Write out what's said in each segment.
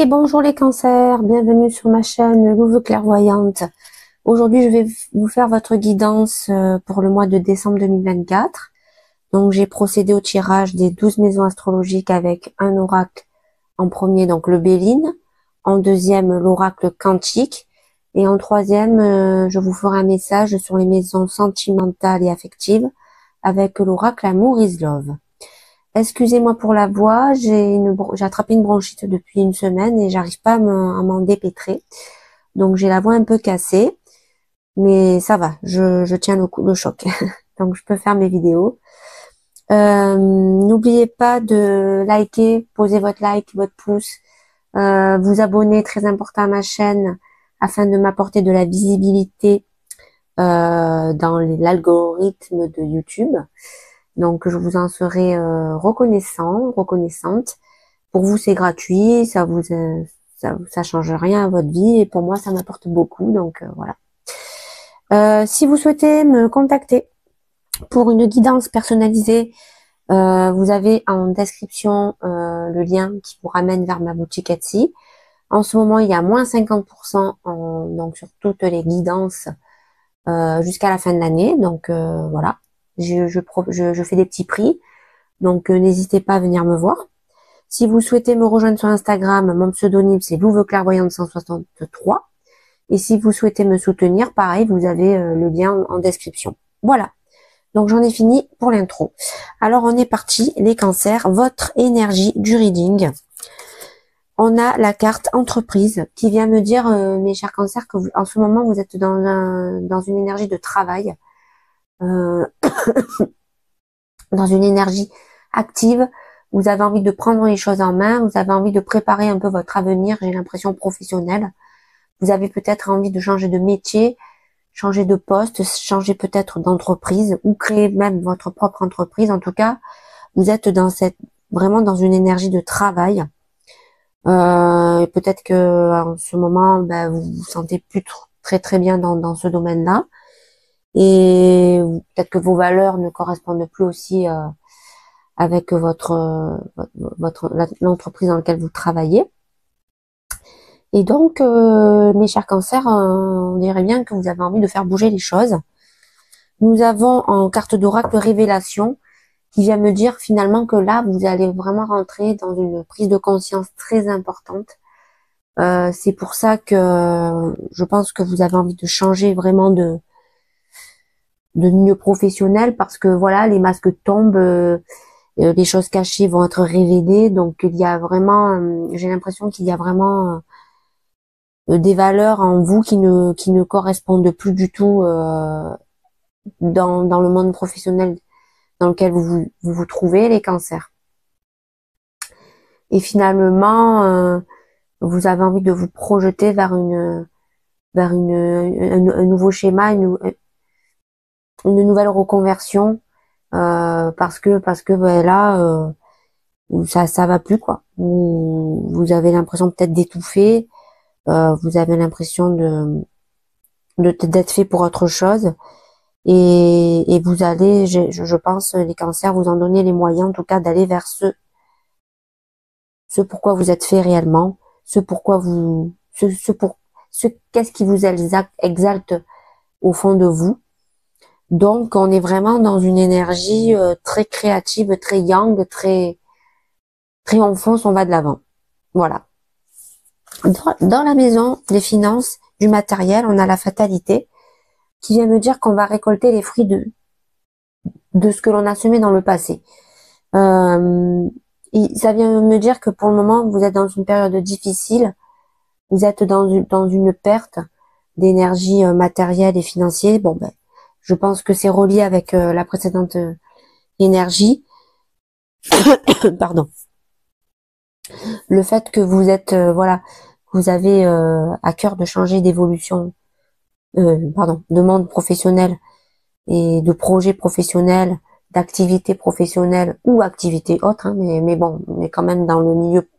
Et bonjour les cancers, bienvenue sur ma chaîne Louve Clairvoyante. Aujourd'hui, je vais vous faire votre guidance pour le mois de décembre 2024. Donc, j'ai procédé au tirage des 12 maisons astrologiques avec un oracle en premier, donc le Béline, en deuxième, l'oracle quantique, et en troisième, je vous ferai un message sur les maisons sentimentales et affectives avec l'oracle Amour is Love. Excusez-moi pour la voix, j'ai attrapé une bronchite depuis une semaine et j'arrive pas à m'en dépêtrer. Donc j'ai la voix un peu cassée, mais ça va, je tiens le choc. Donc je peux faire mes vidéos. N'oubliez pas de liker, poser votre like, votre pouce, vous abonner, très important à ma chaîne, afin de m'apporter de la visibilité dans l'algorithme de YouTube. Donc je vous en serai reconnaissante. Pour vous c'est gratuit, ça change rien à votre vie et pour moi ça m'apporte beaucoup. Donc voilà. Si vous souhaitez me contacter pour une guidance personnalisée, vous avez en description le lien qui vous ramène vers ma boutique Etsy. En ce moment il y a moins 50% donc sur toutes les guidances jusqu'à la fin de l'année. Donc voilà. Je fais des petits prix, donc n'hésitez pas à venir me voir. Si vous souhaitez me rejoindre sur Instagram, mon pseudonyme c'est Louve Clairvoyante 163. Et si vous souhaitez me soutenir, pareil, vous avez le lien en description. Voilà, donc j'en ai fini pour l'intro. Alors on est parti, les cancers, votre énergie du reading. On a la carte entreprise qui vient me dire, mes chers cancers, que en ce moment vous êtes dans une énergie de travail. Dans une énergie active, vous avez envie de prendre les choses en main, vous avez envie de préparer un peu votre avenir, j'ai l'impression professionnelle. Vous avez peut-être envie de changer de métier, changer de poste, changer peut-être d'entreprise ou créer même votre propre entreprise. En tout cas, vous êtes vraiment dans une énergie de travail. Peut-être que en ce moment, vous vous sentez plus très bien dans ce domaine-là. Et peut-être que vos valeurs ne correspondent plus aussi avec l'entreprise dans laquelle vous travaillez. Et donc, mes chers cancers, on dirait bien que vous avez envie de faire bouger les choses. Nous avons en carte d'oracle révélation qui vient me dire finalement que là, vous allez vraiment rentrer dans une prise de conscience très importante. C'est pour ça que je pense que vous avez envie de changer vraiment de milieu professionnel parce que voilà, les masques tombent, les choses cachées vont être révélées. Donc il y a vraiment, j'ai l'impression qu'il y a vraiment des valeurs en vous qui ne correspondent plus du tout dans le monde professionnel dans lequel vous trouvez, les cancers. Et finalement, vous avez envie de vous projeter vers un nouveau schéma, une nouvelle reconversion, parce que là, ça va plus quoi. Vous avez l'impression peut-être d'étouffer, vous avez l'impression d'être fait pour autre chose. Et vous allez, je pense, les cancers, vous en donner les moyens, en tout cas, d'aller vers ce pourquoi vous êtes fait réellement, qu'est-ce qui vous exalte au fond de vous. Donc, on est vraiment dans une énergie très créative, très yang, très on fonce, on va de l'avant. Voilà. Dans la maison des finances, du matériel, on a la fatalité qui vient me dire qu'on va récolter les fruits de ce que l'on a semé dans le passé. Ça vient me dire que pour le moment, vous êtes dans une période difficile, vous êtes dans une perte d'énergie matérielle et financière. Bon, je pense que c'est relié avec la précédente énergie. Pardon. Le fait que vous êtes, vous avez à cœur de changer d'évolution, de monde professionnel et de projet professionnel, d'activité professionnelle ou activité autre, hein, mais bon, on est quand même dans le milieu,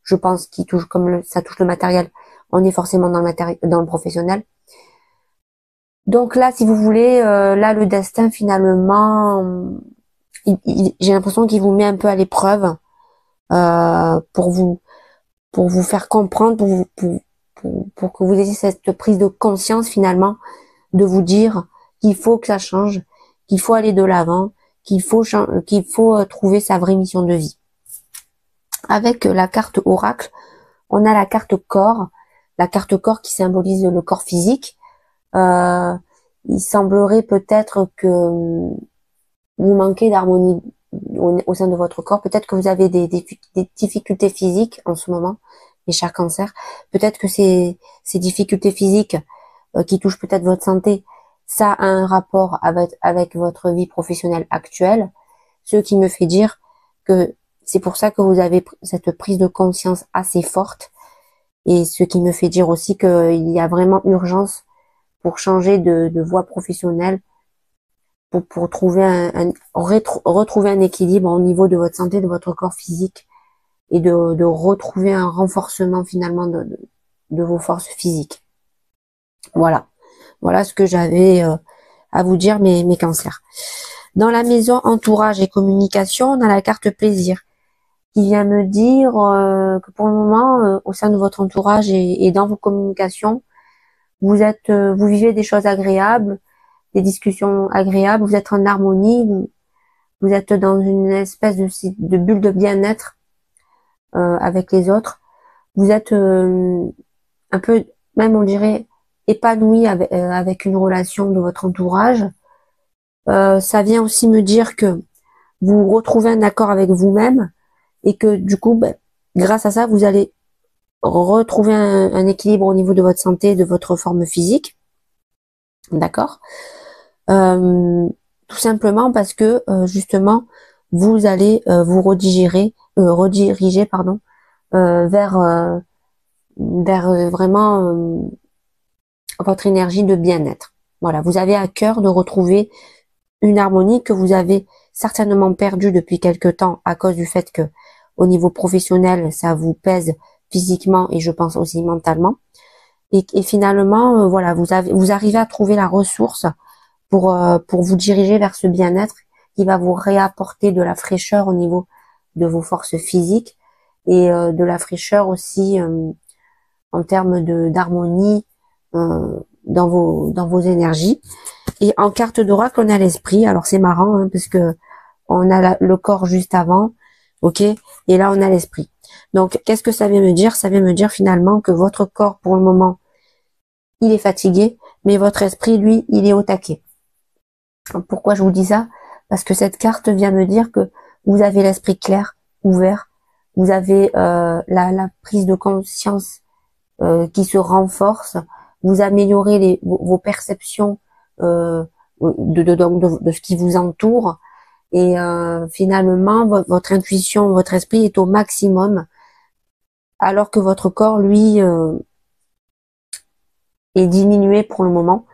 je pense, qui touche ça touche le matériel, on est forcément dans le professionnel. Donc là, si vous voulez, là le destin finalement, j'ai l'impression qu'il vous met un peu à l'épreuve pour vous pour vous faire comprendre, pour que vous ayez cette prise de conscience finalement, de vous dire qu'il faut que ça change, qu'il faut aller de l'avant, qu'il faut trouver sa vraie mission de vie. Avec la carte oracle, on a la carte corps qui symbolise le corps physique. Il semblerait peut-être que vous manquez d'harmonie au sein de votre corps. Peut-être que vous avez des difficultés physiques en ce moment, les chers cancers. Peut-être que ces difficultés physiques qui touchent peut-être votre santé, ça a un rapport avec votre vie professionnelle actuelle. Ce qui me fait dire que c'est pour ça que vous avez cette prise de conscience assez forte. Et ce qui me fait dire aussi qu'il y a vraiment urgence pour changer de voie professionnelle, pour trouver retrouver un équilibre au niveau de votre santé, de votre corps physique, et de retrouver un renforcement finalement de vos forces physiques. Voilà. Voilà ce que j'avais à vous dire, mes cancers. Dans la maison entourage et communication, on a la carte plaisir qui vient me dire que pour le moment, au sein de votre entourage et dans vos communications, vous vivez des choses agréables, des discussions agréables, vous êtes en harmonie, vous êtes dans une espèce de bulle de bien-être avec les autres. Vous êtes un peu, même on dirait, épanoui avec une relation de votre entourage. Ça vient aussi me dire que vous retrouvez un accord avec vous-même et que du coup, grâce à ça, vous allez retrouver un équilibre au niveau de votre santé, de votre forme physique. D'accord. Tout simplement parce que justement, vous allez vous rediriger vers vraiment votre énergie de bien-être. Voilà, vous avez à cœur de retrouver une harmonie que vous avez certainement perdue depuis quelque temps à cause du fait que au niveau professionnel, ça vous pèse physiquement et je pense aussi mentalement. Et finalement, voilà, vous arrivez à trouver la ressource pour vous diriger vers ce bien-être qui va vous réapporter de la fraîcheur au niveau de vos forces physiques et de la fraîcheur aussi en termes d'harmonie dans vos énergies. Et en carte d'oracle, on a l'esprit. Alors c'est marrant hein, parce que on a le corps juste avant, ok, et là on a l'esprit. Donc qu'est-ce que ça vient me dire? Ça vient me dire finalement que votre corps pour le moment il est fatigué, mais votre esprit lui il est au taquet. Pourquoi je vous dis ça? Parce que cette carte vient me dire que vous avez l'esprit clair, ouvert, vous avez la prise de conscience qui se renforce, vous améliorez vos perceptions de ce qui vous entoure et finalement votre intuition, votre esprit est au maximum alors que votre corps lui est diminué pour le moment,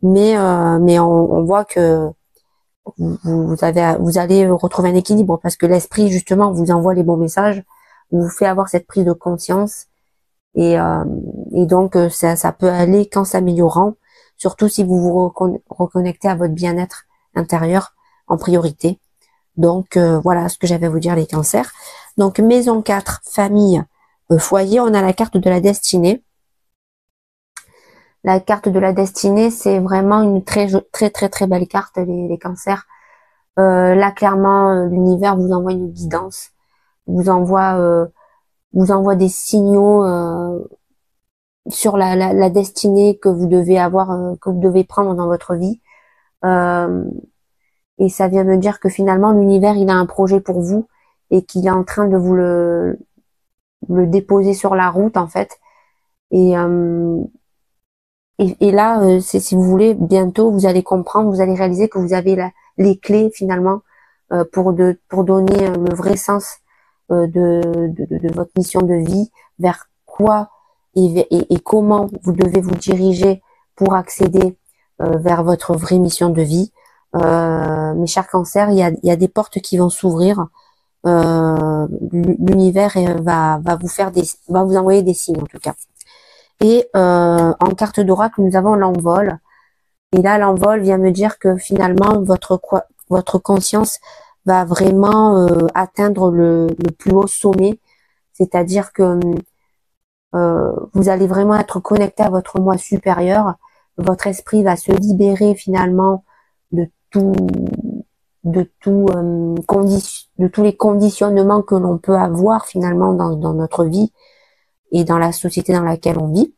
mais on voit que vous allez retrouver un équilibre parce que l'esprit justement vous envoie les bons messages, vous fait avoir cette prise de conscience et donc ça peut aller qu'en s'améliorant, surtout si vous vous reconnectez à votre bien-être intérieur en priorité. Donc voilà ce que j'avais à vous dire les cancers. Donc maison 4, famille, foyer, on a la carte de la destinée. La carte de la destinée, c'est vraiment une très belle carte, les cancers. Là, clairement, l'univers vous envoie une guidance, vous envoie des signaux sur la destinée que vous devez avoir, que vous devez prendre dans votre vie. Et ça vient me dire que finalement, l'univers, il a un projet pour vous et qu'il est en train de vous le déposer sur la route, en fait. Et là, si vous voulez, bientôt, vous allez comprendre, vous allez réaliser que vous avez les clés finalement pour donner le vrai sens de votre mission de vie, vers quoi et comment vous devez vous diriger pour accéder vers votre vraie mission de vie. Mes chers cancers, il y a des portes qui vont s'ouvrir. L'univers va vous envoyer des signes en tout cas. Et en carte d'oracle, nous avons l'envol. Et là, l'envol vient me dire que finalement, votre conscience va vraiment atteindre le plus haut sommet. c'est-à-dire que vous allez vraiment être connecté à votre moi supérieur. Votre esprit va se libérer finalement de tout, de tous les conditionnements que l'on peut avoir finalement dans notre vie et dans la société dans laquelle on vit.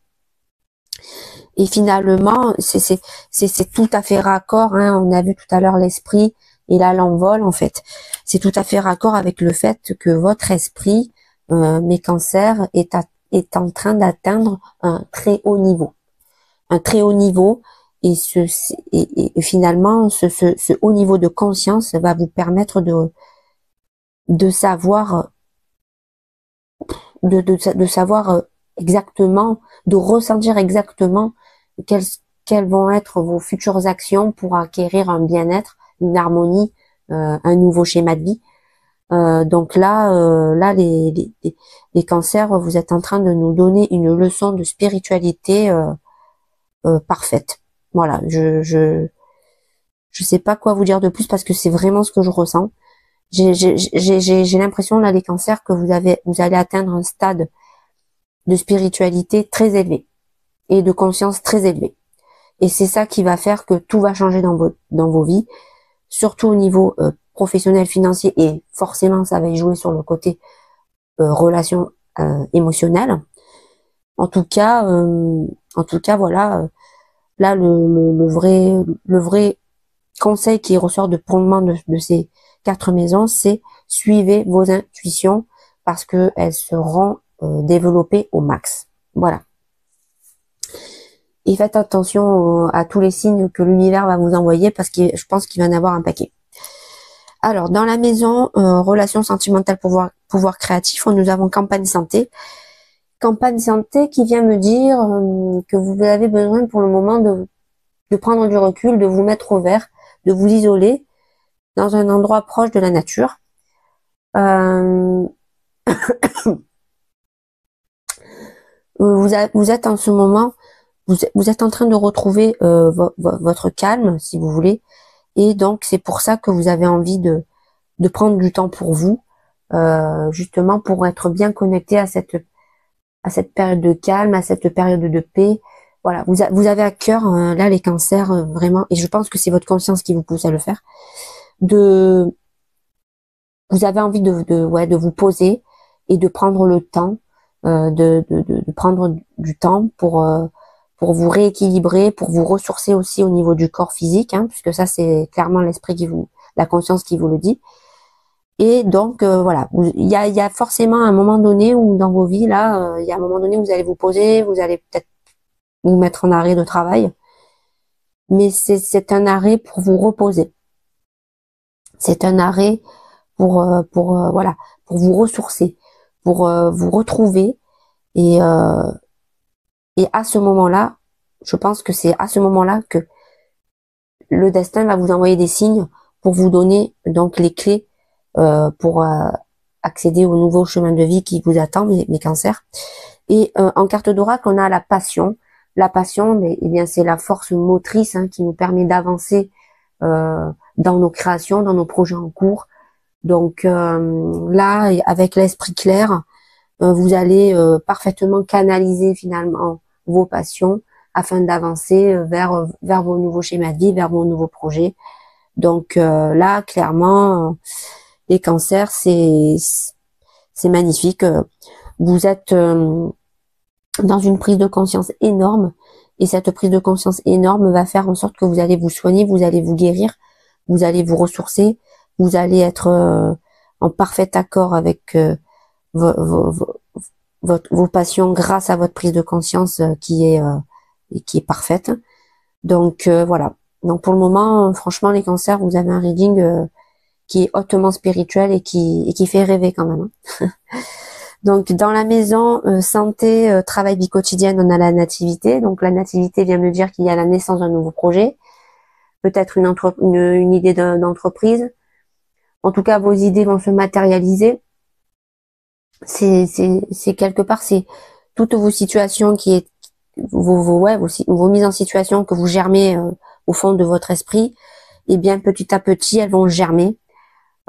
Et finalement, c'est tout à fait raccord, hein, on a vu tout à l'heure l'esprit et là l'envol en fait. C'est tout à fait raccord avec le fait que votre esprit, mes cancers, est en train d'atteindre un très haut niveau. Un très haut niveau et, et finalement ce haut niveau de conscience va vous permettre de savoir de savoir exactement, de ressentir exactement quelles vont être vos futures actions pour acquérir un bien-être, une harmonie, un nouveau schéma de vie. Donc là, les cancers, vous êtes en train de nous donner une leçon de spiritualité parfaite. Voilà, je sais pas quoi vous dire de plus parce que c'est vraiment ce que je ressens. J'ai l'impression là les cancers que vous allez atteindre un stade de spiritualité très élevé et de conscience très élevée. Et c'est ça qui va faire que tout va changer dans vos vies, surtout au niveau professionnel, financier et forcément ça va y jouer sur le côté relation émotionnelle. En tout cas voilà. Là le vrai conseil qui ressort pour le moment de ces 4 maisons, c'est suivez vos intuitions parce que elles seront développées au max. Voilà. Et faites attention à tous les signes que l'univers va vous envoyer parce que je pense qu'il va en avoir un paquet. Alors, dans la maison, relations sentimentales, pouvoir créatif, nous avons campagne santé. Campagne santé qui vient me dire que vous avez besoin pour le moment de prendre du recul, de vous mettre au vert, de vous isoler dans un endroit proche de la nature. Vous êtes en ce moment, vous êtes en train de retrouver votre calme, si vous voulez, et donc c'est pour ça que vous avez envie de prendre du temps pour vous, justement pour être bien connecté à cette période de calme, à cette période de paix. Voilà, vous avez à cœur là les cancers vraiment, et je pense que c'est votre conscience qui vous pousse à le faire. Vous avez envie de vous poser et de prendre le temps, de prendre du temps pour vous rééquilibrer, pour vous ressourcer aussi au niveau du corps physique, hein, puisque ça c'est clairement l'esprit la conscience qui vous le dit. Et donc voilà, il y a forcément un moment donné où dans vos vies là, il y a un moment donné où vous allez vous poser, vous allez peut-être vous mettre en arrêt de travail, mais c'est un arrêt pour vous reposer. C'est un arrêt pour voilà, pour vous ressourcer, pour vous retrouver et à ce moment-là, je pense que c'est à ce moment-là que le destin va vous envoyer des signes pour vous donner donc les clés pour accéder au nouveau chemin de vie qui vous attend, mes cancers. Et en carte d'oracle, on a la passion. La passion, eh bien, c'est la force motrice hein, qui nous permet d'avancer dans nos créations, dans nos projets en cours. Donc là, avec l'esprit clair, vous allez parfaitement canaliser finalement vos passions afin d'avancer vers vos nouveaux schémas de vie, vers vos nouveaux projets. Donc là, clairement, les cancers, c'est magnifique. Vous êtes dans une prise de conscience énorme et cette prise de conscience énorme va faire en sorte que vous allez vous soigner, vous allez vous guérir, vous allez vous ressourcer, vous allez être en parfait accord avec vos passions grâce à votre prise de conscience qui est parfaite. Donc voilà. Donc pour le moment, franchement, les cancers, vous avez un reading qui est hautement spirituel et qui fait rêver quand même. Donc dans la maison santé, travail, vie quotidienne, on a la nativité. Donc la nativité vient me dire qu'il y a la naissance d'un nouveau projet, peut-être une idée d'entreprise. En tout cas, vos idées vont se matérialiser. C'est quelque part, c'est toutes vos situations vos mises en situation que vous germez au fond de votre esprit. Et bien petit à petit, elles vont germer,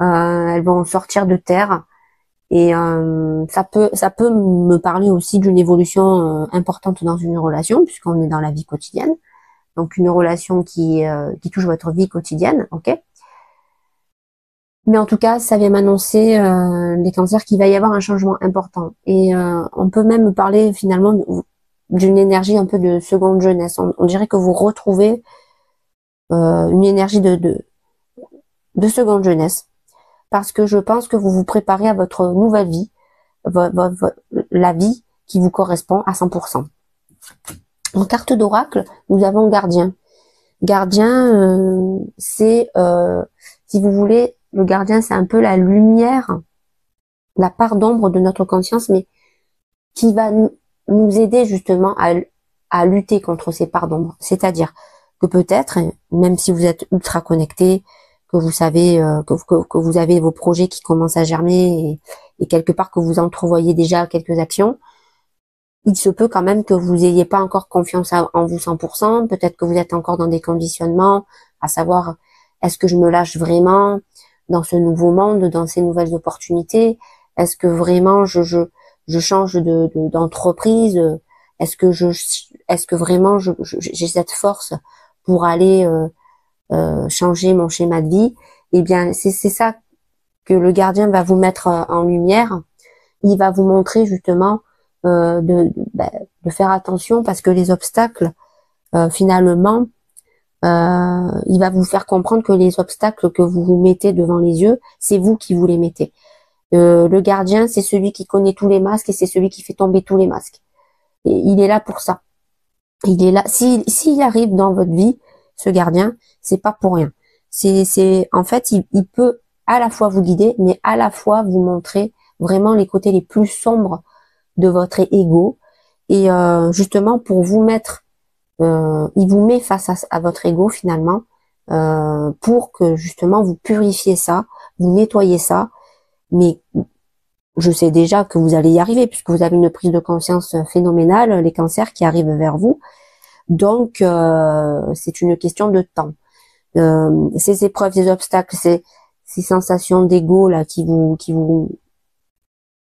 elles vont sortir de terre. Et ça peut me parler aussi d'une évolution importante dans une relation, puisqu'on est dans la vie quotidienne. Donc une relation qui touche votre vie quotidienne, ok. Mais en tout cas, ça vient m'annoncer les cancers qu'il va y avoir un changement important. Et on peut même parler finalement d'une énergie un peu de seconde jeunesse. On dirait que vous retrouvez une énergie de seconde jeunesse, parce que je pense que vous vous préparez à votre nouvelle vie, la vie qui vous correspond à 100%. En carte d'oracle, nous avons gardien. Gardien, c'est, si vous voulez, le gardien, c'est un peu la lumière, la part d'ombre de notre conscience, mais qui va nous aider justement à lutter contre ces parts d'ombre. C'est-à-dire que peut-être, même si vous êtes ultra connecté, que vous savez que vous avez vos projets qui commencent à germer et quelque part que vous entrevoyez déjà quelques actions, il se peut quand même que vous n'ayez pas encore confiance en vous 100%, peut-être que vous êtes encore dans des conditionnements, à savoir, est-ce que je me lâche vraiment dans ce nouveau monde, dans ces nouvelles opportunités? Est-ce que vraiment je change d'entreprise? Est-ce que vraiment j'ai cette force pour aller changer mon schéma de vie? Eh bien, c'est ça que le gardien va vous mettre en lumière. Il va vous montrer justement de faire attention, parce que les obstacles, finalement, il va vous faire comprendre que les obstacles que vous vous mettez devant les yeux, c'est vous qui vous les mettez. Le gardien, c'est celui qui connaît tous les masques et c'est celui qui fait tomber tous les masques. Et il est là pour ça. Il est là. S'il arrive dans votre vie, ce gardien, c'est pas pour rien. En fait, il peut à la fois vous guider, mais à la fois vous montrer vraiment les côtés les plus sombres de votre ego. Et justement, pour vous mettre, il vous met face à votre ego finalement, pour que justement vous purifiez ça, vous nettoyez ça. Mais je sais déjà que vous allez y arriver, puisque vous avez une prise de conscience phénoménale, les cancers qui arrivent vers vous. Donc, c'est une question de temps. Ces épreuves, ces obstacles, ces sensations d'ego là qui vous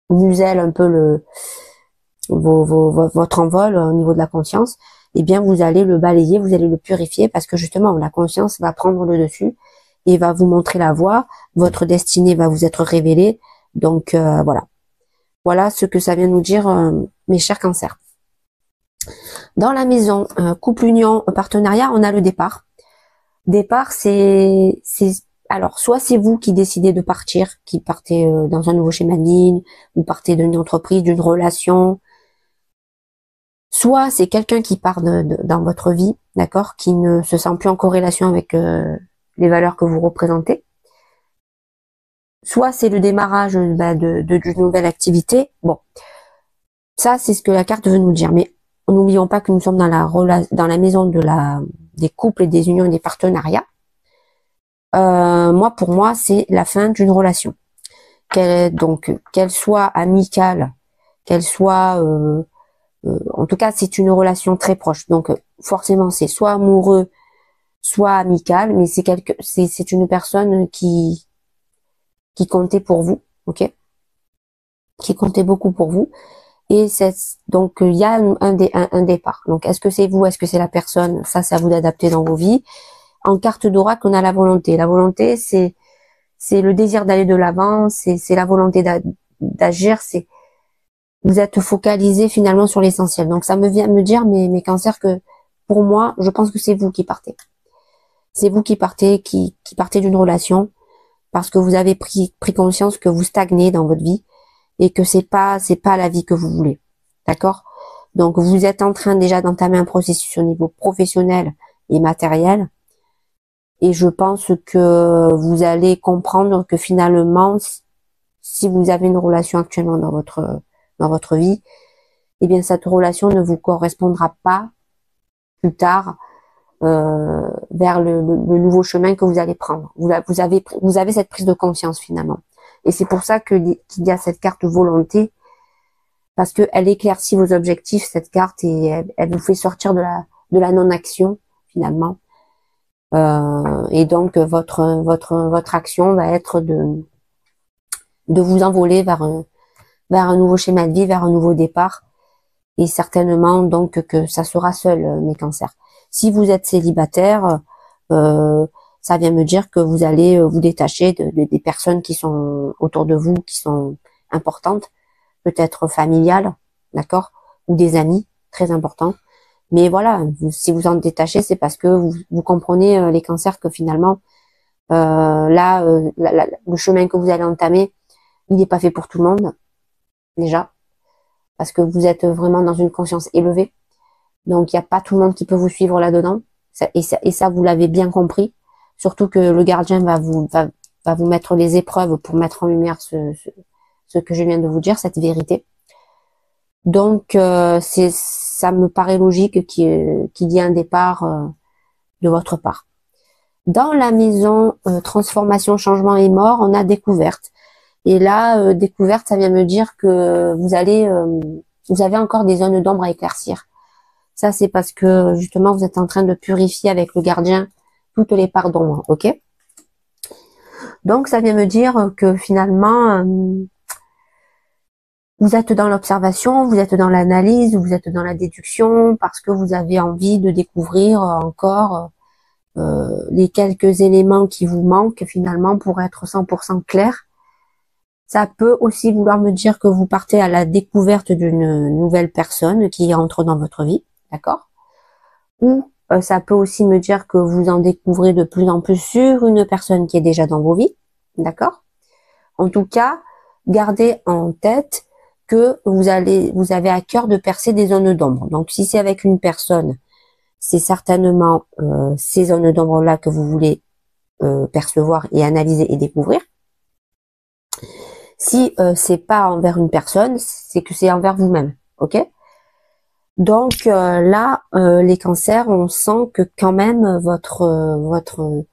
musellent un peu votre envol au niveau de la conscience, eh bien, vous allez le balayer, vous allez le purifier, parce que justement, la conscience va prendre le dessus et va vous montrer la voie. Votre destinée va vous être révélée. Donc, voilà. Voilà ce que ça vient nous dire, mes chers cancers. Dans la maison, couple, union, partenariat, on a le départ. Départ, alors, soit c'est vous qui décidez de partir, qui partez dans un nouveau schéma de ligne, ou partez d'une entreprise, d'une relation. Soit c'est quelqu'un qui part dans votre vie, d'accord, qui ne se sent plus en corrélation avec les valeurs que vous représentez. Soit c'est le démarrage d'une nouvelle activité. Bon, ça c'est ce que la carte veut nous dire. Mais n'oublions pas que nous sommes dans la maison des couples et des unions et des partenariats. Pour moi, c'est la fin d'une relation. Qu'elle soit amicale, qu'elle soit en tout cas, c'est une relation très proche. Donc, forcément, c'est soit amoureux, soit amical, mais c'est une personne qui comptait pour vous, ok, qui comptait beaucoup pour vous. Et donc, il y a un départ. Donc, est-ce que c'est vous, est-ce que c'est la personne? Ça, c'est à vous d'adapter dans vos vies. En carte d'oracle, on a la volonté. La volonté, c'est le désir d'aller de l'avant, c'est la volonté d'agir, vous êtes focalisé finalement sur l'essentiel. Donc ça me vient me dire, mes cancers, que pour moi, je pense que c'est vous qui partez. C'est vous qui partez, qui partez d'une relation, parce que vous avez pris conscience que vous stagnez dans votre vie et que c'est pas la vie que vous voulez. D'accord? Donc vous êtes en train déjà d'entamer un processus au niveau professionnel et matériel. Et je pense que vous allez comprendre que finalement, si vous avez une relation actuellement dans votre vie, eh bien cette relation ne vous correspondra pas plus tard vers le nouveau chemin que vous allez prendre. Vous avez cette prise de conscience finalement. Et c'est pour ça qu'il y a cette carte volonté, parce que elle éclaircit vos objectifs, cette carte, et elle vous fait sortir de la non-action finalement. Et donc votre action va être de vous envoler vers vers un nouveau schéma de vie, vers un nouveau départ. Et certainement donc que ça sera seul, mes cancers. Si vous êtes célibataire, ça vient me dire que vous allez vous détacher des personnes qui sont autour de vous, qui sont importantes, peut-être familiales, d'accord, ou des amis, très importants. Mais voilà, si vous en détachez, c'est parce que vous comprenez, les cancers, que finalement, là, le chemin que vous allez entamer, il n'est pas fait pour tout le monde, déjà, parce que vous êtes vraiment dans une conscience élevée. Donc, il n'y a pas tout le monde qui peut vous suivre là-dedans. Et ça, vous l'avez bien compris. Surtout que le gardien va vous mettre les épreuves pour mettre en lumière ce que je viens de vous dire, cette vérité. Donc, ça me paraît logique qu'il y ait un départ de votre part. Dans la maison transformation, changement et mort, on a découverte. Et là, découverte, ça vient me dire que vous avez encore des zones d'ombre à éclaircir. Ça, c'est parce que justement, vous êtes en train de purifier avec le gardien toutes les parts d'ombre, ok? Donc, ça vient me dire que finalement, vous êtes dans l'observation, vous êtes dans l'analyse, vous êtes dans la déduction, parce que vous avez envie de découvrir encore les quelques éléments qui vous manquent finalement pour être 100% clair. Ça peut aussi vouloir me dire que vous partez à la découverte d'une nouvelle personne qui entre dans votre vie, d'accord? Ou ça peut aussi me dire que vous en découvrez de plus en plus sur une personne qui est déjà dans vos vies, d'accord? En tout cas, gardez en tête que vous avez à cœur de percer des zones d'ombre. Donc, si c'est avec une personne, c'est certainement ces zones d'ombre-là que vous voulez percevoir et analyser et découvrir. Si c'est pas envers une personne, c'est que c'est envers vous-même, ok? Donc là, les cancers, on sent que quand même votre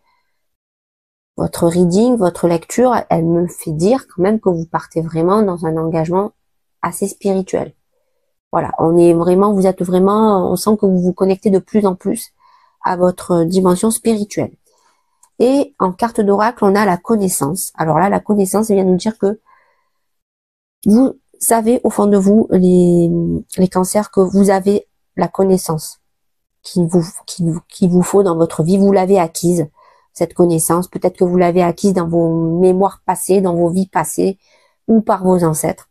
reading, votre lecture, elle me fait dire quand même que vous partez vraiment dans un engagement assez spirituel. Voilà, vous êtes vraiment, on sent que vous vous connectez de plus en plus à votre dimension spirituelle. Et en carte d'oracle, on a la connaissance. Alors là, la connaissance, elle vient nous dire que vous savez au fond de vous, les cancers, que vous avez la connaissance qu'il vous faut dans votre vie. Vous l'avez acquise, cette connaissance. Peut-être que vous l'avez acquise dans vos mémoires passées, dans vos vies passées, ou par vos ancêtres,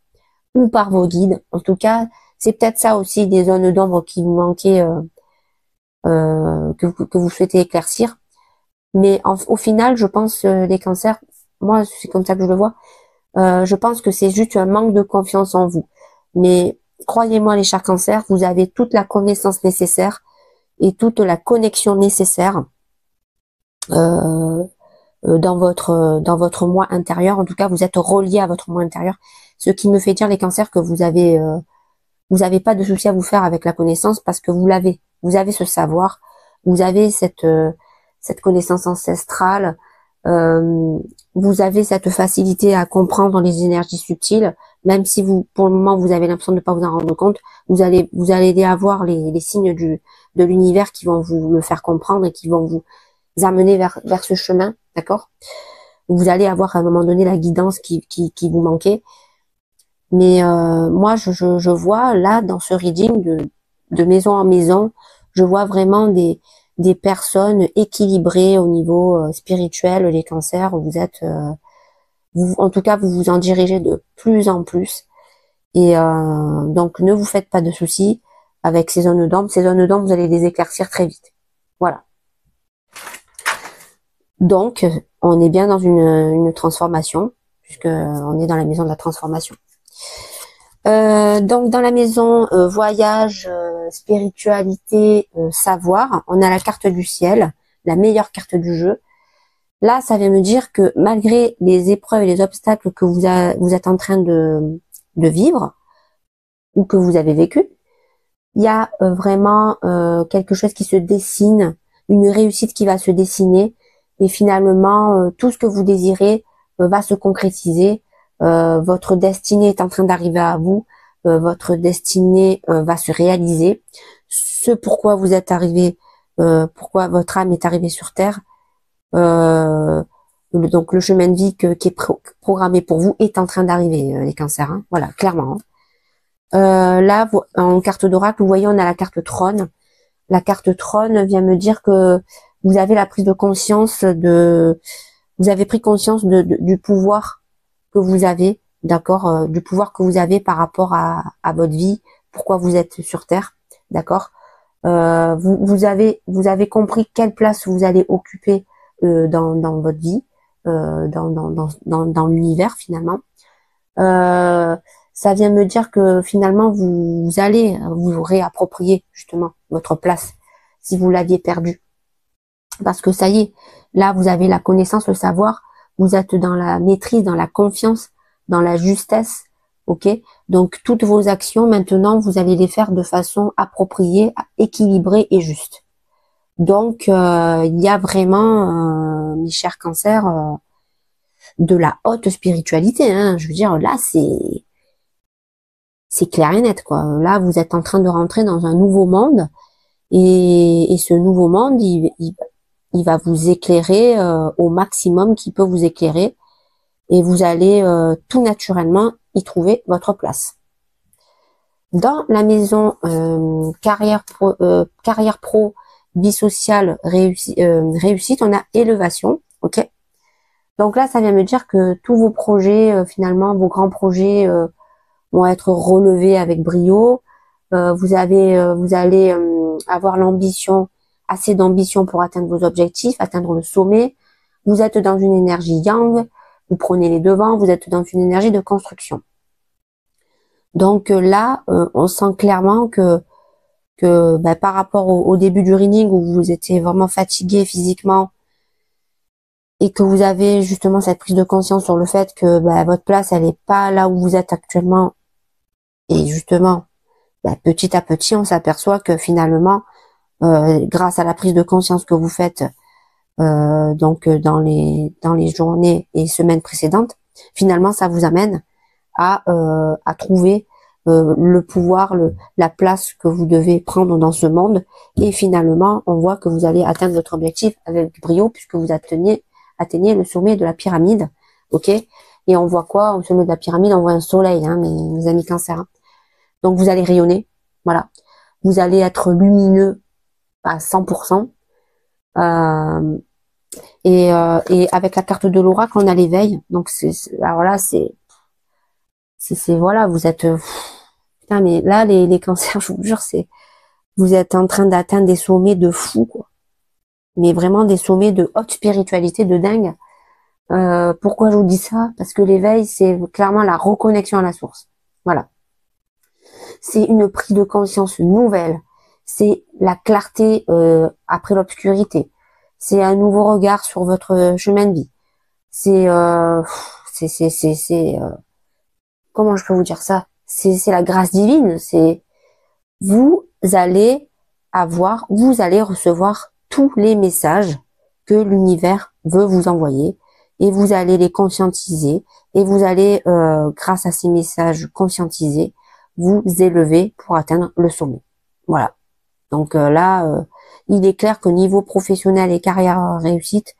ou par vos guides. En tout cas, c'est peut-être ça aussi, des zones d'ombre qui vous manquaient, que vous souhaitez éclaircir. Mais au final, je pense, les cancers, moi, c'est comme ça que je le vois, je pense que c'est juste un manque de confiance en vous. Mais croyez-moi, les chers cancers, vous avez toute la connaissance nécessaire et toute la connexion nécessaire dans votre moi intérieur. En tout cas, vous êtes relié à votre moi intérieur. Ce qui me fait dire, les cancers, que vous avez pas de souci à vous faire avec la connaissance, parce que vous l'avez. Vous avez ce savoir, vous avez cette connaissance ancestrale. Vous avez cette facilité à comprendre les énergies subtiles, même si pour le moment, vous avez l'impression de ne pas vous en rendre compte. Vous allez avoir les signes de l'univers qui vont vous le faire comprendre et qui vont vous amener vers ce chemin, d'accord? Vous allez avoir à un moment donné la guidance qui vous manquait. Mais moi, je vois là, dans ce reading de maison en maison, je vois vraiment des personnes équilibrées au niveau spirituel. Les cancers, vous êtes, en tout cas, vous vous en dirigez de plus en plus. Et donc, ne vous faites pas de soucis avec ces zones d'ombre. Ces zones d'ombre, vous allez les éclaircir très vite. Voilà. Donc, on est bien dans une transformation, puisque on est dans la maison de la transformation. Donc, dans la maison voyage, spiritualité, savoir, on a la carte du ciel, la meilleure carte du jeu. Là, ça vient me dire que malgré les épreuves et les obstacles que vous êtes en train de vivre, ou que vous avez vécu, il y a vraiment quelque chose qui se dessine, une réussite qui va se dessiner, et finalement, tout ce que vous désirez va se concrétiser. Votre destinée est en train d'arriver à vous, votre destinée va se réaliser. Ce pourquoi vous êtes arrivé, pourquoi votre âme est arrivée sur Terre, Donc le chemin de vie qui est programmé pour vous est en train d'arriver, les cancers. Hein. Voilà, clairement. Là, en carte d'oracle, vous voyez, on a la carte trône. La carte trône vient me dire que vous avez la prise de conscience vous avez pris conscience du pouvoir que vous avez, d'accord, du pouvoir que vous avez par rapport à votre vie, pourquoi vous êtes sur Terre, d'accord. Vous avez compris quelle place vous allez occuper dans votre vie, dans l'univers finalement. Ça vient me dire que finalement vous allez vous réapproprier justement votre place si vous l'aviez perdue. Parce que ça y est, là vous avez la connaissance, le savoir, vous êtes dans la maîtrise, dans la confiance, dans la justesse, ok. Donc toutes vos actions maintenant vous allez les faire de façon appropriée, équilibrée et juste. Donc il y a vraiment, mes chers cancers, de la haute spiritualité. Hein. Je veux dire, là c'est clair et net, quoi. Là vous êtes en train de rentrer dans un nouveau monde et ce nouveau monde il va vous éclairer au maximum qu'il peut vous éclairer et vous allez tout naturellement y trouver votre place. Dans la maison carrière pro, vie sociale, réussite, on a élévation, ok. Donc là, ça vient me dire que tous vos projets, finalement, vos grands projets vont être relevés avec brio. Vous allez avoir l'ambition, assez d'ambition pour atteindre vos objectifs, atteindre le sommet. Vous êtes dans une énergie yang, vous prenez les devants, vous êtes dans une énergie de construction. Donc là, on sent clairement que par rapport au début du reading où vous étiez vraiment fatigué physiquement et que vous avez justement cette prise de conscience sur le fait que votre place elle est pas là où vous êtes actuellement et justement petit à petit on s'aperçoit que finalement grâce à la prise de conscience que vous faites donc dans les journées et semaines précédentes, finalement ça vous amène à trouver le pouvoir, la place que vous devez prendre dans ce monde et finalement on voit que vous allez atteindre votre objectif avec brio puisque vous atteignez le sommet de la pyramide, ok. Et on voit quoi au sommet de la pyramide? On voit un soleil, hein, mes amis cancers. Hein. Donc vous allez rayonner, voilà. Vous allez être lumineux à 100%. Et avec la carte de l'oracle, on a l'éveil. Donc alors là, c'est voilà, vous êtes putain, mais là les cancers, je vous jure, vous êtes en train d'atteindre des sommets de fou, quoi. Mais vraiment des sommets de haute spiritualité de dingue. Pourquoi je vous dis ça? Parce que l'éveil, c'est clairement la reconnexion à la source. Voilà. C'est une prise de conscience nouvelle. C'est la clarté après l'obscurité. C'est un nouveau regard sur votre chemin de vie. C'est comment je peux vous dire ça? C'est la grâce divine. C'est vous allez recevoir tous les messages que l'univers veut vous envoyer et vous allez les conscientiser et vous allez, grâce à ces messages conscientisés, vous élever pour atteindre le sommet. Voilà. Donc là, il est clair que niveau professionnel et carrière réussite,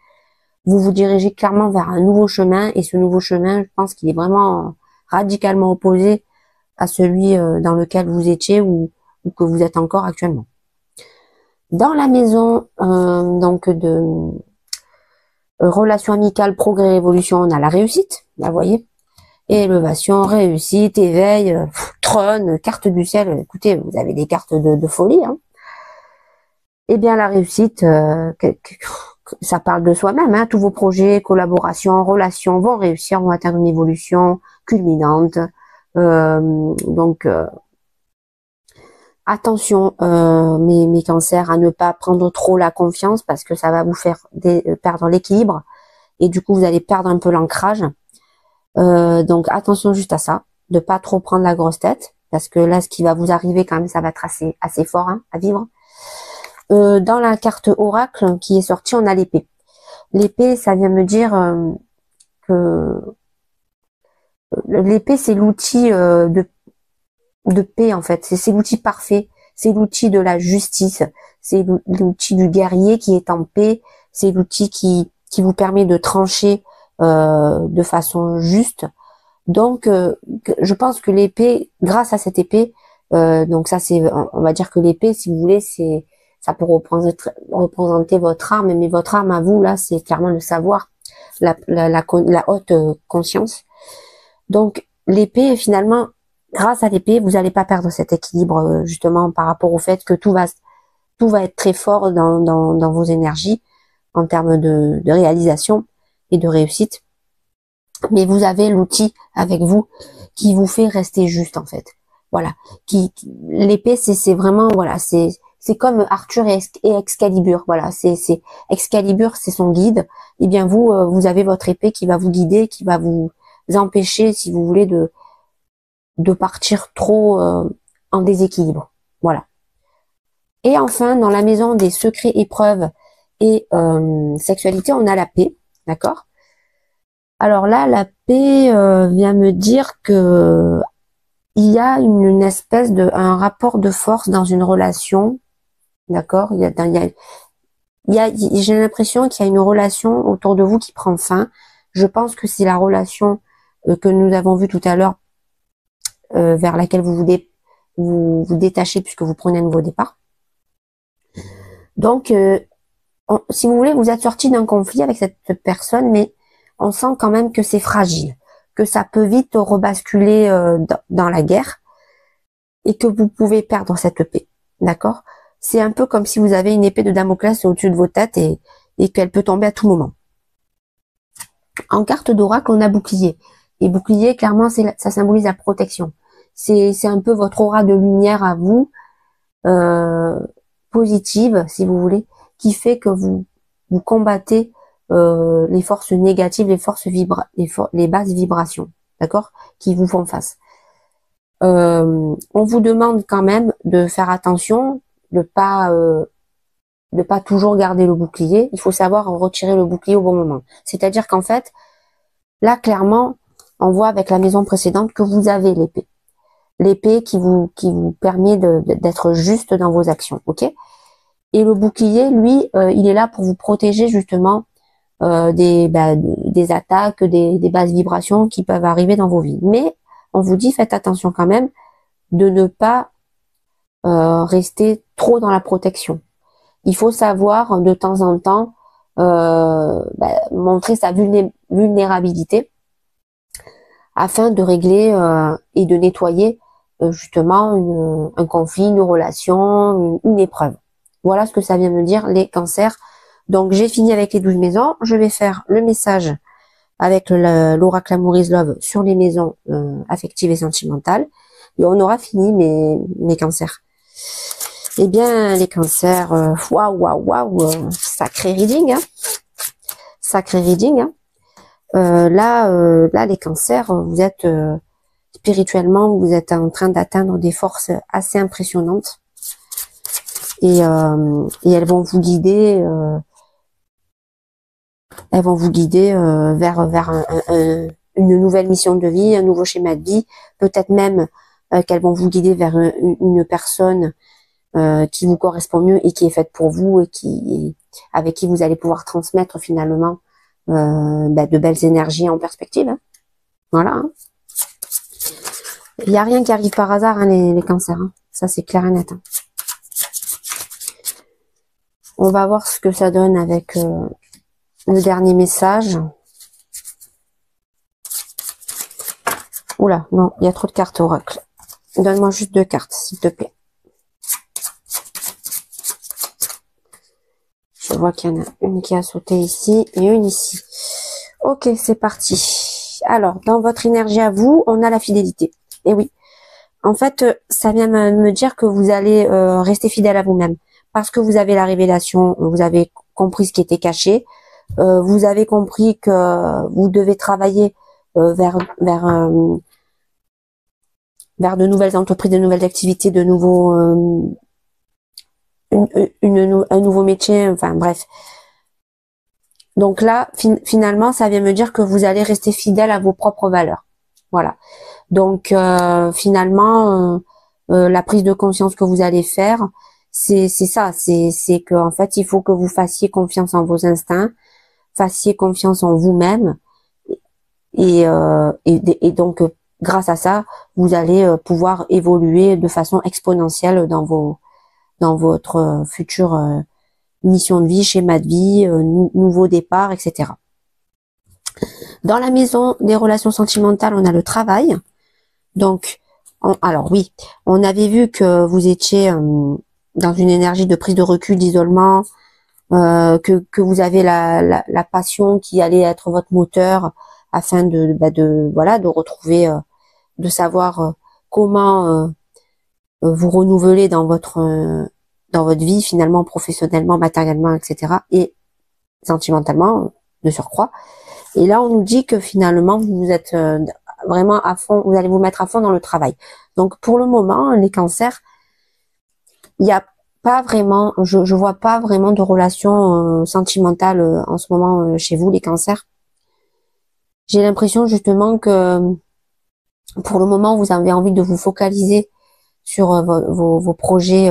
vous vous dirigez clairement vers un nouveau chemin et ce nouveau chemin, je pense qu'il est vraiment radicalement opposé à celui dans lequel vous étiez ou que vous êtes encore actuellement. Dans la maison donc de relation amicale, progrès, évolution, on a la réussite, là vous voyez, élévation, réussite, éveil, trône, carte du ciel. Écoutez, vous avez des cartes de folie. Hein. Eh bien la réussite, ça parle de soi-même. Hein. Tous vos projets, collaborations, relations vont réussir, vont atteindre une évolution culminante. Donc attention mes cancers à ne pas prendre trop la confiance parce que ça va vous faire perdre l'équilibre et du coup vous allez perdre un peu l'ancrage. Donc attention juste à ça, de pas trop prendre la grosse tête parce que là ce qui va vous arriver quand même ça va être assez fort hein, à vivre. Dans la carte oracle qui est sortie, on a l'épée. L'épée, ça vient me dire que l'épée c'est l'outil de paix en fait, c'est l'outil parfait, c'est l'outil de la justice, c'est l'outil du guerrier qui est en paix, c'est l'outil qui qui vous permet de trancher de façon juste. Donc, je pense que l'épée, grâce à cette épée, donc ça c'est, on va dire que l'épée, si vous voulez, ça peut représenter votre arme, mais votre arme à vous là, c'est clairement le savoir, la haute conscience. Donc l'épée, finalement, grâce à l'épée, vous n'allez pas perdre cet équilibre justement par rapport au fait que tout va être très fort dans vos énergies en termes de réalisation et de réussite. Mais vous avez l'outil avec vous qui vous fait rester juste en fait. Voilà. L'épée, c'est vraiment, voilà, c'est comme Arthur et Excalibur. Voilà, c'est Excalibur, c'est son guide. Et bien vous, vous avez votre épée qui va vous guider, qui va vous empêcher, si vous voulez, de partir trop en déséquilibre. Voilà. Et enfin, dans la maison des secrets, épreuves et sexualité, on a la paix, d'accord? Alors là, la paix vient me dire que il y a une espèce un rapport de force dans une relation, d'accord? J'ai l'impression qu'il y a une relation autour de vous qui prend fin. Je pense que c'est la relation que nous avons vue tout à l'heure, vers laquelle vous détachez puisque vous prenez un nouveau départ. Donc, si vous voulez, vous êtes sorti d'un conflit avec cette personne, mais on sent quand même que c'est fragile, que ça peut vite rebasculer dans la guerre et que vous pouvez perdre cette paix, d'accord? C'est un peu comme si vous avez une épée de Damoclès au-dessus de vos têtes et qu'elle peut tomber à tout moment. En carte d'oracle, on a bouclier. Et bouclier, clairement, ça symbolise la protection. C'est un peu votre aura de lumière à vous, positive, si vous voulez, qui fait que vous combattez les forces négatives, les basses vibrations, d'accord, qui vous font face. On vous demande quand même de faire attention, de pas toujours garder le bouclier. Il faut savoir retirer le bouclier au bon moment. C'est-à-dire qu'en fait, là clairement, on voit avec la maison précédente que vous avez l'épée. L'épée qui vous permet d'être juste dans vos actions, ok? Et le bouclier, lui, il est là pour vous protéger justement des attaques, des basses vibrations qui peuvent arriver dans vos vies. Mais on vous dit, faites attention quand même de ne pas rester trop dans la protection. Il faut savoir de temps en temps montrer sa vulnérabilité afin de régler et de nettoyer justement un conflit, une relation, une épreuve. Voilà ce que ça vient me dire les cancers. Donc j'ai fini avec les 12 maisons. Je vais faire le message avec l'oracle Amoureuse Love sur les maisons affectives et sentimentales. Et on aura fini mes cancers. Eh bien les cancers, waouh, sacré reading, hein. Sacré reading, hein. Là les cancers, vous êtes spirituellement, vous êtes en train d'atteindre des forces assez impressionnantes. Et elles vont vous guider, vers une nouvelle mission de vie, un nouveau schéma de vie. Peut-être même qu'elles vont vous guider vers une personne qui vous correspond mieux et qui est faite pour vous et avec qui vous allez pouvoir transmettre finalement de belles énergies en perspective. Hein. Voilà. Hein. Il n'y a rien qui arrive par hasard, hein, les cancers. Hein. Ça, c'est clair et net. Hein. On va voir ce que ça donne avec le dernier message. Oula, non, il y a trop de cartes oracle. Donne-moi juste 2 cartes, s'il te plaît. Je vois qu'il y en a une qui a sauté ici et une ici. Ok, c'est parti. Alors, dans votre énergie à vous, on a la fidélité. Et oui, en fait, ça vient me dire que vous allez rester fidèle à vous-même. Parce que vous avez la révélation, vous avez compris ce qui était caché, vous avez compris que vous devez travailler vers de nouvelles entreprises, de nouvelles activités, de nouveaux un nouveau métier, enfin bref. Donc là, finalement, ça vient me dire que vous allez rester fidèle à vos propres valeurs. Voilà. Donc finalement, la prise de conscience que vous allez faire, c'est ça, c'est que en fait, il faut que vous fassiez confiance en vos instincts, fassiez confiance en vous-même et donc grâce à ça, vous allez pouvoir évoluer de façon exponentielle dans votre future mission de vie, schéma de vie, nouveau départ, etc. Dans la maison des relations sentimentales, on a le travail. Donc, alors oui, on avait vu que vous étiez dans une énergie de prise de recul, d'isolement, que vous avez la passion qui allait être votre moteur afin de retrouver, de savoir comment vous renouveler dans votre vie finalement, professionnellement, matériellement, etc. et sentimentalement de surcroît. Et là, on nous dit que finalement, vous êtes vraiment à fond, vous allez vous mettre à fond dans le travail. Donc, pour le moment, les cancers, il n'y a pas vraiment, je vois pas vraiment de relation sentimentale en ce moment chez vous, les cancers. J'ai l'impression justement que pour le moment, vous avez envie de vous focaliser sur vos projets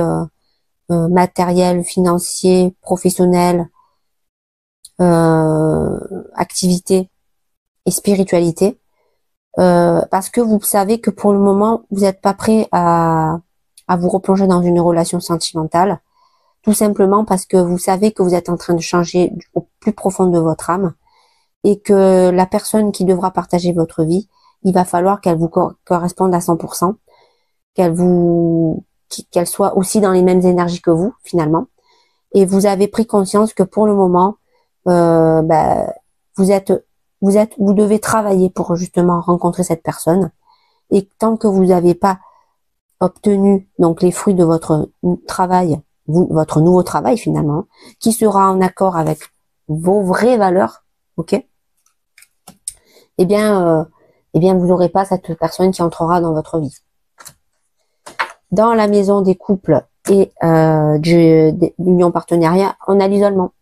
matériels, financiers, professionnels, activités et spiritualité. Parce que vous savez que pour le moment, vous n'êtes pas prêt à vous replonger dans une relation sentimentale, tout simplement parce que vous savez que vous êtes en train de changer au plus profond de votre âme et que la personne qui devra partager votre vie, il va falloir qu'elle vous corresponde à 100%, qu'elle soit aussi dans les mêmes énergies que vous, finalement. Et vous avez pris conscience que pour le moment, vous devez travailler pour justement rencontrer cette personne. Et tant que vous n'avez pas obtenu donc les fruits de votre travail, votre nouveau travail finalement, qui sera en accord avec vos vraies valeurs, ok? Eh bien, vous n'aurez pas cette personne qui entrera dans votre vie. Dans la maison des couples et de l'union partenariat, on a l'isolement.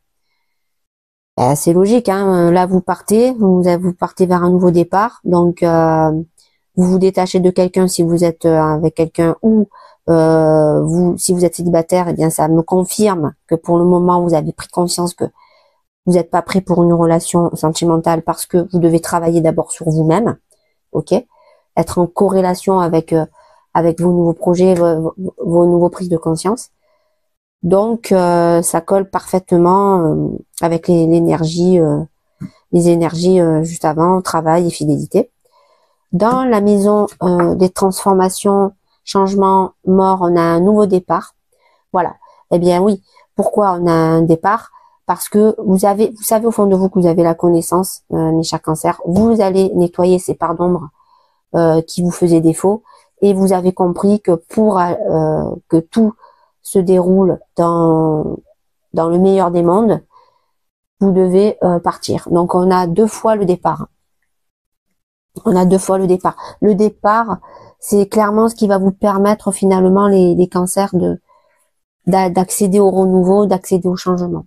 C'est logique, hein. Là, vous partez vers un nouveau départ. Donc, vous vous détachez de quelqu'un si vous êtes avec quelqu'un ou si vous êtes célibataire, eh bien, ça me confirme que pour le moment, vous avez pris conscience que vous n'êtes pas prêt pour une relation sentimentale parce que vous devez travailler d'abord sur vous-même, ok? Être en corrélation avec vos nouveaux projets, vos nouveaux prises de conscience. Donc, ça colle parfaitement avec les énergies juste avant, travail et fidélité. Dans la maison des transformations, changements, mort, on a un nouveau départ. Voilà. Eh bien oui. Pourquoi on a un départ? Parce que vous savez au fond de vous que vous avez la connaissance, mes chers cancers. Vous allez nettoyer ces parts d'ombre qui vous faisaient défaut et vous avez compris que pour que tout se déroule dans le meilleur des mondes, vous devez partir. Donc on a 2 fois le départ. On a 2 fois le départ. Le départ, c'est clairement ce qui va vous permettre finalement les cancers d'accéder au renouveau, d'accéder au changement.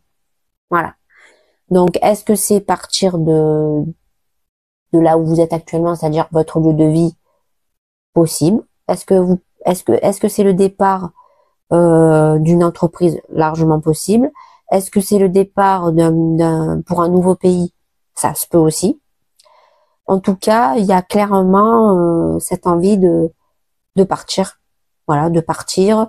Voilà. Donc est-ce que c'est partir de là où vous êtes actuellement, c'est-à-dire votre lieu de vie possible? Est-ce que c'est le départ d'une entreprise largement possible? Est-ce que c'est le départ pour un nouveau pays? Ça se peut aussi. En tout cas, il y a clairement cette envie de partir. Voilà, de partir,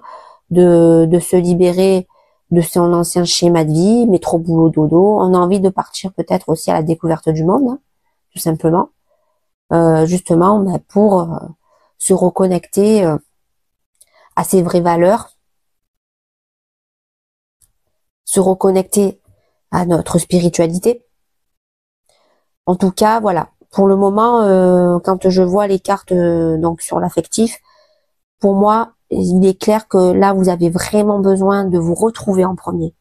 de se libérer de son ancien schéma de vie, métro boulot dodo. On a envie de partir peut-être aussi à la découverte du monde, hein, tout simplement. Justement, pour se reconnecter à ses vraies valeurs, se reconnecter à notre spiritualité. En tout cas, voilà. Pour le moment, quand je vois les cartes donc sur l'affectif, pour moi, il est clair que là, vous avez vraiment besoin de vous retrouver en premier.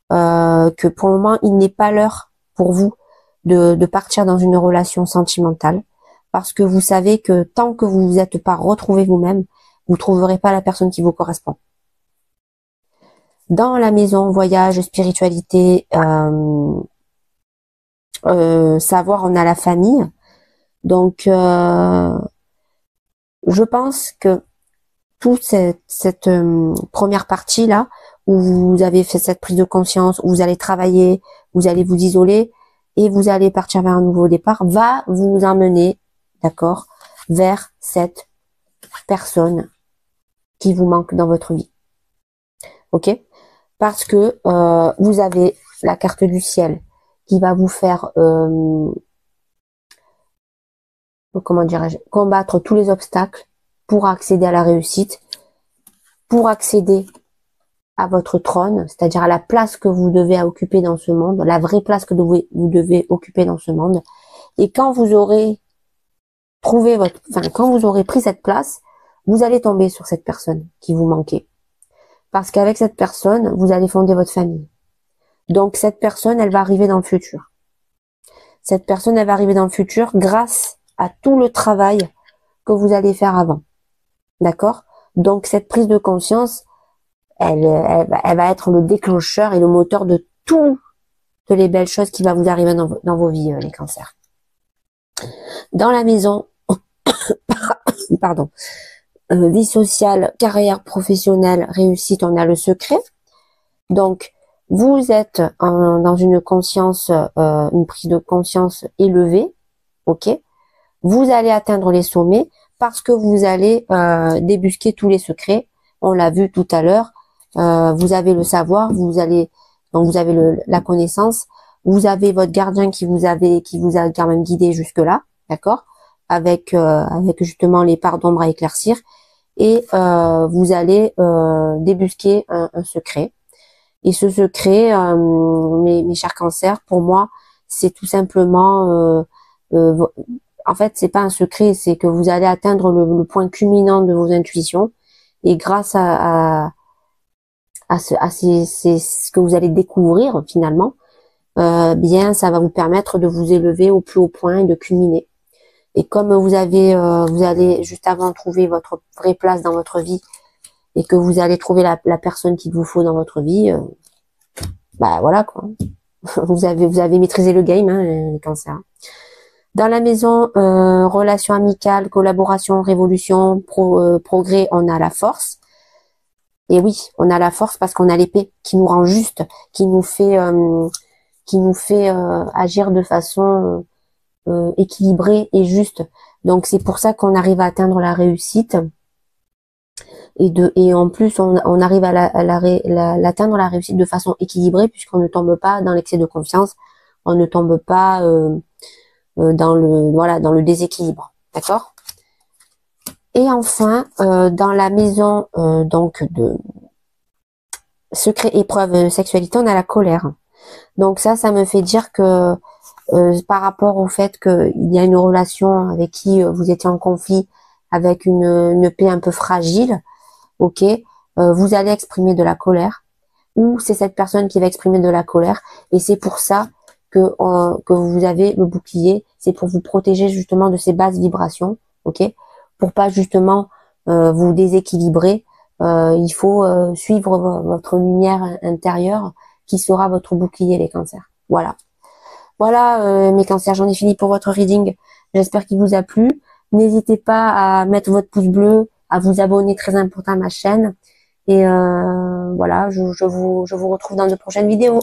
Que pour le moment, il n'est pas l'heure pour vous de partir dans une relation sentimentale, parce que vous savez que tant que vous vous êtes pas retrouvé vous-même, vous trouverez pas la personne qui vous correspond. Dans la maison voyage, spiritualité, savoir, on a la famille. Donc, je pense que toute cette première partie là, où vous avez fait cette prise de conscience, où vous allez travailler, vous allez vous isoler et vous allez partir vers un nouveau départ, va vous emmener, d'accord, vers cette personne qui vous manque dans votre vie. Ok? Parce que vous avez la carte du ciel qui va vous faire, comment dirais-je, combattre tous les obstacles pour accéder à la réussite, pour accéder à votre trône, c'est-à-dire à la place que vous devez occuper dans ce monde, la vraie place que vous devez occuper dans ce monde. Et quand vous aurez trouvé quand vous aurez pris cette place, vous allez tomber sur cette personne qui vous manquait. Parce qu'avec cette personne, vous allez fonder votre famille. Donc cette personne, elle va arriver dans le futur. Cette personne, elle va arriver dans le futur grâce à tout le travail que vous allez faire avant. D'accord? Donc cette prise de conscience, elle va être le déclencheur et le moteur de toutes les belles choses qui vont vous arriver dans vos vies, les cancers. Dans la maison, pardon, vie sociale, carrière professionnelle, réussite, on a le secret. Donc, vous êtes dans une conscience, une prise de conscience élevée, ok? Vous allez atteindre les sommets parce que vous allez débusquer tous les secrets. On l'a vu tout à l'heure. Vous avez le savoir, vous avez la connaissance, vous avez votre gardien qui vous a quand même guidé jusque là, d'accord, avec justement les parts d'ombre à éclaircir, et vous allez débusquer un secret. Et ce secret, mes chers cancers, pour moi, c'est tout simplement, en fait, c'est pas un secret, c'est que vous allez atteindre le point culminant de vos intuitions, et grâce à ce que vous allez découvrir finalement, bien ça va vous permettre de vous élever au plus haut point et de culminer. Et comme vous allez juste avant trouver votre vraie place dans votre vie et que vous allez trouver la personne qu'il vous faut dans votre vie, bah voilà quoi. vous avez maîtrisé le game, hein, les cancers. Dans la maison, relations amicales, collaboration, révolution, progrès, on a la force. Et oui, on a la force parce qu'on a l'épée qui nous rend juste, qui nous fait agir de façon équilibrée et juste. Donc c'est pour ça qu'on arrive à atteindre la réussite. Et en plus, on arrive à l'atteindre la réussite de façon équilibrée puisqu'on ne tombe pas dans l'excès de confiance, on ne tombe pas dans le déséquilibre. D'accord ? Et enfin, dans la maison donc de secret, épreuve, sexualité, on a la colère. Donc ça me fait dire que par rapport au fait qu'il y a une relation avec qui vous étiez en conflit, avec une paix un peu fragile, ok, vous allez exprimer de la colère, ou c'est cette personne qui va exprimer de la colère, et c'est pour ça que vous avez le bouclier, c'est pour vous protéger justement de ces basses vibrations, ok, pour pas justement vous déséquilibrer. Il faut suivre votre lumière intérieure qui sera votre bouclier, les cancers. Voilà. Voilà mes cancers, j'en ai fini pour votre reading. J'espère qu'il vous a plu. N'hésitez pas à mettre votre pouce bleu, à vous abonner, très important à ma chaîne. Et voilà, je vous retrouve dans de prochaines vidéos.